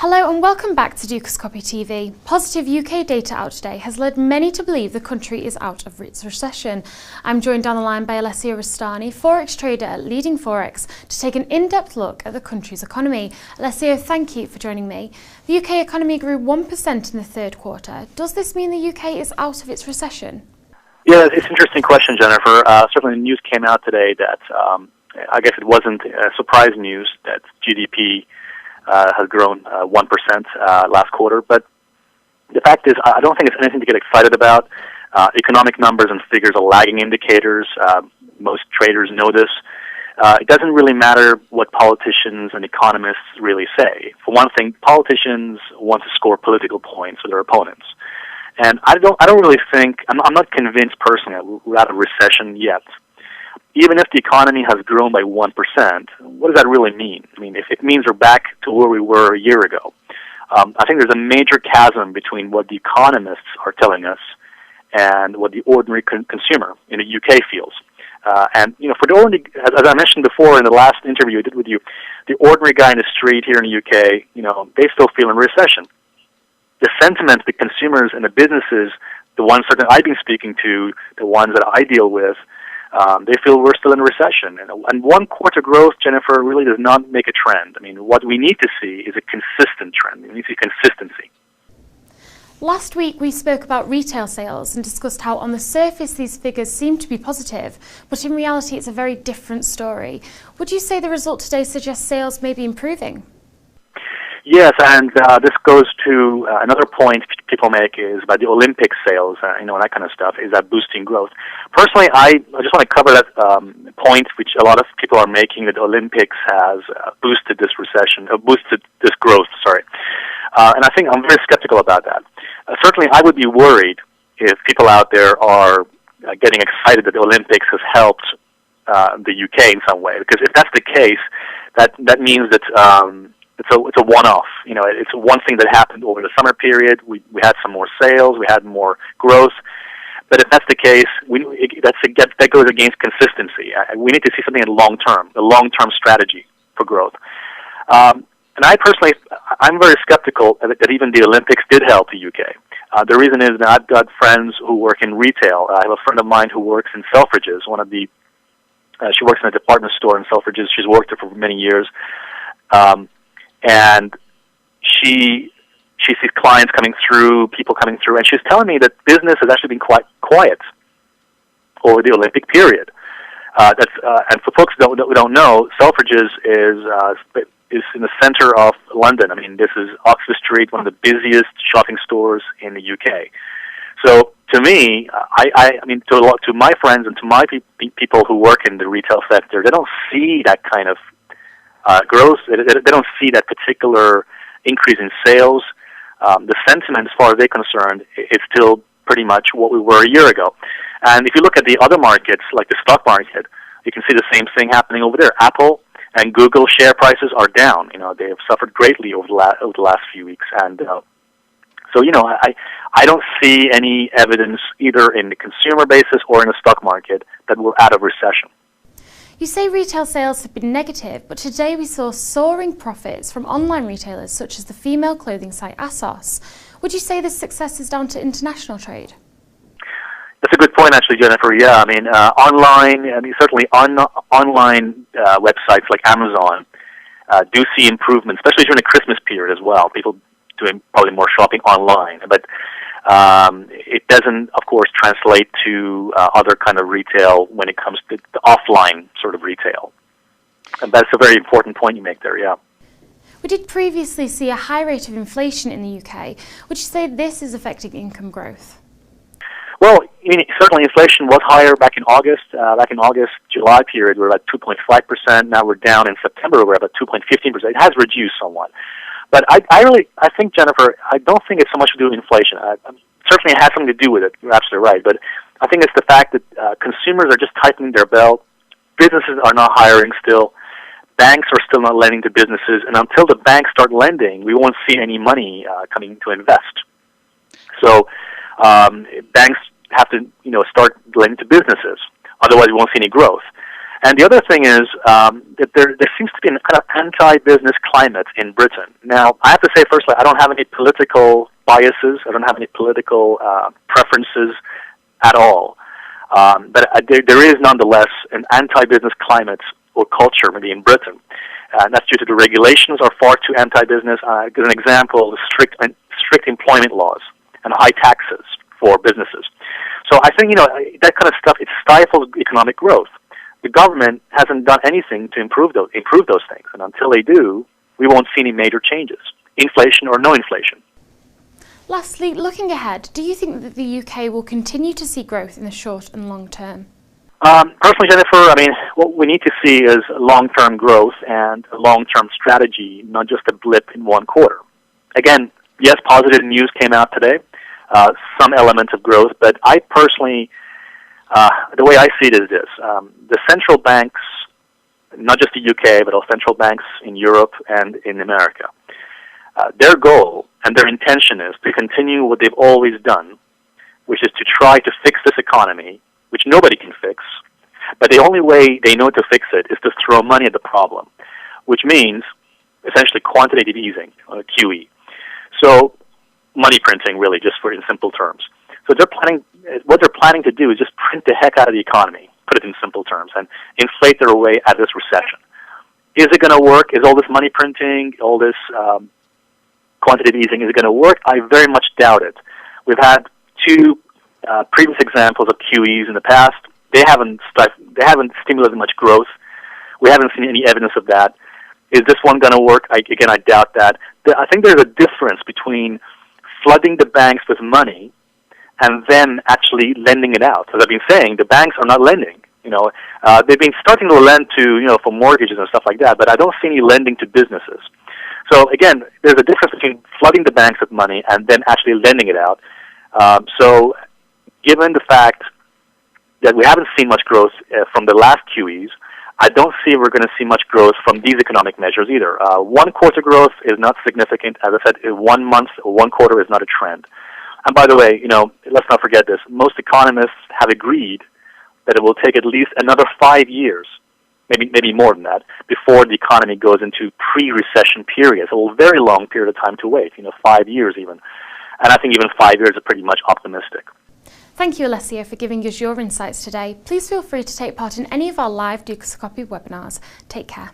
Hello and welcome back to Dukascopy TV. Positive UK data out today has led many to believe the country is out of its recession. I'm joined down the line by Alessio Rastani, Forex trader at Leading Forex, to take an in-depth look at the country's economy. Alessio, thank you for joining me. The UK economy grew 1% in the third quarter. Does this mean the UK is out of its recession? Yeah, it's an interesting question, Jennifer. Certainly the news came out today that I guess it wasn't surprise news that GDP has grown 1% last quarter. But the fact is, I don't think it's anything to get excited about. Economic numbers and figures are lagging indicators. Most traders know this. It doesn't really matter what politicians and economists really say. For one thing, politicians want to score political points for their opponents. And I don't really think, I'm not convinced personally that we're out of recession yet. Even if the economy has grown by 1%, what does that really mean? I mean, if it means we're back to where we were a year ago, I think there's a major chasm between what the economists are telling us and what the ordinary consumer in the UK feels. And, you know, for the ordinary, as I mentioned before in the last interview I did with you, the ordinary guy in the street here in the UK, you know, they still feel in recession. The sentiment, the consumers and the businesses, the ones that I've been speaking to, the ones that I deal with, they feel we're still in a recession. And one quarter growth, Jennifer, really does not make a trend. I mean, what we need to see is a consistent trend. We need to see consistency. Last week we spoke about retail sales and discussed how on the surface these figures seem to be positive, but in reality it's a very different story. Would you say the result today suggests sales may be improving? Yes, and this goes to another point people make is about the Olympic sales, and that kind of stuff. Is that boosting growth? Personally, I just want to cover that point, which a lot of people are making, that the Olympics has boosted this growth. Sorry, and I think I'm very skeptical about that. Certainly, I would be worried if people out there are getting excited that the Olympics has helped the UK in some way, because if that's the case, that means that. It's a one-off. You know, it's one thing that happened over the summer period. We had some more sales, we had more growth. But if that's the case, that goes against consistency. We need to see something in a long-term strategy for growth. And I'm very skeptical that even the Olympics did help the UK. The reason is that I've got friends who work in retail. I have a friend of mine who works in Selfridges. She works in a department store in Selfridges. She's worked there for many years. And she sees clients coming through, people coming through, and she's telling me that business has actually been quite quiet over the Olympic period. And for folks who don't know, Selfridges is in the center of London. I mean, this is Oxford Street, one of the busiest shopping stores in the UK. So to me, I mean, to my friends and to my people who work in the retail sector, they don't see that kind of growth. They don't see that particular increase in sales. The sentiment, as far as they're concerned, is still pretty much what we were a year ago. And if you look at the other markets, like the stock market, you can see the same thing happening over there. Apple and Google share prices are down. You know, they have suffered greatly over the last few weeks. And so, you know, I don't see any evidence either in the consumer basis or in the stock market that we're out of recession. You say retail sales have been negative, but today we saw soaring profits from online retailers such as the female clothing site ASOS. Would you say this success is down to international trade? That's a good point, actually, Jennifer. Yeah, I mean, certainly online websites like Amazon do see improvement, especially during the Christmas period as well. People doing probably more shopping online, but it doesn't, of course, translate to other kind of retail when it comes to the offline sort of retail. And that's a very important point you make there, yeah. We did previously see a high rate of inflation in the UK. Would you say this is affecting income growth? Well, I mean, certainly inflation was higher back in August. July period, we were at 2.5%. Now we're down in September, we're about 2.15%. It has reduced somewhat. But I think, Jennifer, I don't think it's so much to do with inflation. Certainly it has something to do with it. You're absolutely right. But I think it's the fact that consumers are just tightening their belt. Businesses are not hiring still. Banks are still not lending to businesses. And until the banks start lending, we won't see any money coming to invest. So banks have to, start lending to businesses. Otherwise, we won't see any growth. And the other thing is that there seems to be a kind of anti-business climate in Britain. Now, I have to say, firstly, I don't have any political biases. I don't have any political preferences at all. But there is nonetheless an anti-business climate or culture maybe in Britain. And that's due to the regulations are far too anti-business. As an example, the strict employment laws and high taxes for businesses. So I think, that kind of stuff, it stifles economic growth. The government hasn't done anything to improve those things. And until they do, we won't see any major changes, inflation or no inflation. Lastly, looking ahead, do you think that the UK will continue to see growth in the short and long term? Personally, Jennifer, what we need to see is long-term growth and a long-term strategy, not just a blip in one quarter. Again, yes, positive news came out today, some elements of growth, but I personally, the way I see it is this. The central banks, not just the UK, but all central banks in Europe and in America, their goal and their intention is to continue what they've always done, which is to try to fix this economy, which nobody can fix, but the only way they know to fix it is to throw money at the problem, which means essentially quantitative easing, QE. So money printing, really, just in simple terms. So what they're planning to do is just print the heck out of the economy, put it in simple terms, and inflate their way out of this recession. Is it going to work? Is all this money printing, all this quantitative easing, is it going to work? I very much doubt it. We've had two previous examples of QEs in the past. They haven't stimulated much growth. We haven't seen any evidence of that. Is this one going to work? I doubt that. I think there's a difference between flooding the banks with money and then actually lending it out. As I've been saying, the banks are not lending. They've been starting to lend to, for mortgages and stuff like that, but I don't see any lending to businesses. So again, there's a difference between flooding the banks with money and then actually lending it out. So given the fact that we haven't seen much growth from the last QEs, I don't see we're going to see much growth from these economic measures either. 1 quarter growth is not significant. As I said, 1 month or 1 quarter is not a trend. And by the way, let's not forget this. Most economists have agreed that it will take at least another 5 years, maybe more than that, before the economy goes into pre-recession period. So a very long period of time to wait, 5 years even. And I think even 5 years is pretty much optimistic. Thank you, Alessio, for giving us your insights today. Please feel free to take part in any of our live Dukascopy webinars. Take care.